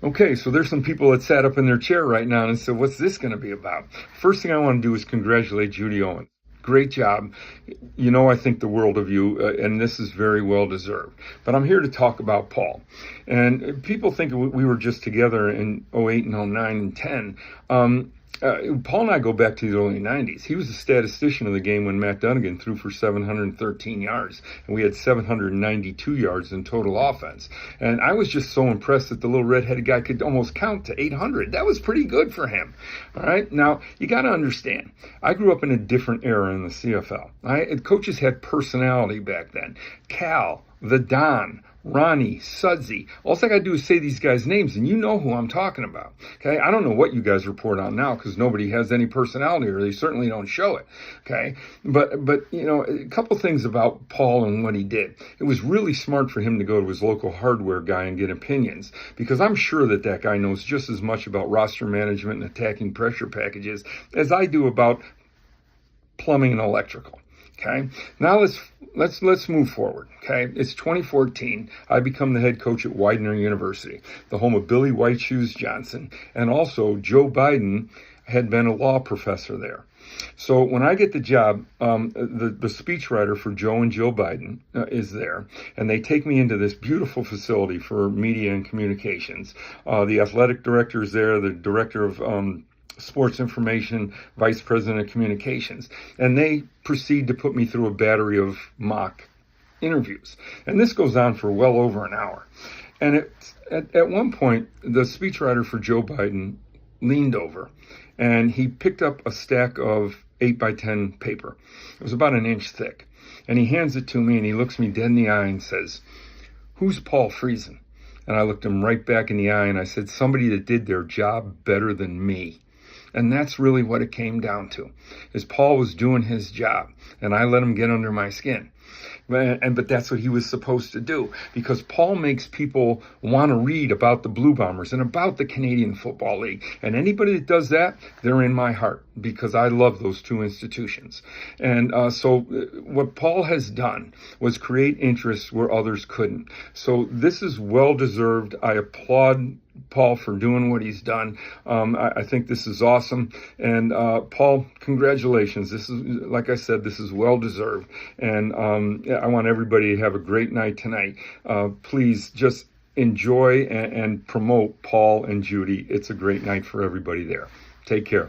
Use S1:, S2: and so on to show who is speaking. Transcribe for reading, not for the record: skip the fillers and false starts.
S1: Okay, so there's some people that sat up in their chair right now and said, what's this going to be about? First thing I want to do is congratulate Judy Owens. Great job. You know, I think the world of you, and this is very well deserved. But I'm here to talk about Paul. And people think we were just together in '08 and '09 and 10. Paul and I go back to the early 90s. He was a statistician of the game when Matt Dunnigan threw for 713 yards, and we had 792 yards in total offense. And I was just so impressed that the little redheaded guy could almost count to 800. That was pretty good for him. All right. Now, you got to understand, I grew up in a different era in the CFL. Coaches had personality back then. Cal, the Don, Ronnie, Sudsy. All I got to do is say these guys' names, and you know who I'm talking about. Okay, I don't know what you guys report on now because nobody has any personality, or they certainly don't show it. Okay, but you know, a couple things about Paul and what he did. It was really smart for him to go to his local hardware guy and get opinions, because I'm sure that guy knows just as much about roster management and attacking pressure packages as I do about plumbing and electrical. Okay, now let's move forward. Okay, it's 2014. I become the head coach at Widener University, the home of Billy White Shoes Johnson, and also Joe Biden had been a law professor there. So when I get the job, the speechwriter for Joe and Jill Biden is there, and they take me into this beautiful facility for media and communications. The athletic director is there, the director of sports information, vice president of communications, and they proceed to put me through a battery of mock interviews. And this goes on for well over an hour. And at one point, the speechwriter for Joe Biden leaned over and he picked up a stack of 8x10 paper. It was about an inch thick. And he hands it to me and he looks me dead in the eye and says, "Who's Paul Friesen?" And I looked him right back in the eye and I said, "Somebody that did their job better than me." And that's really what it came down to, is Paul was doing his job, and I let him get under my skin. But that's what he was supposed to do, because Paul makes people want to read about the Blue Bombers and about the Canadian Football League. And anybody that does that, they're in my heart, because I love those two institutions. And so what Paul has done was create interest where others couldn't. So this is well-deserved. I applaud Paul for doing what he's done. I think this is awesome. And Paul, congratulations. This is, like I said, this is well-deserved. And I want everybody to have a great night tonight. Please just enjoy and promote Paul and Judy. It's a great night for everybody there. Take care.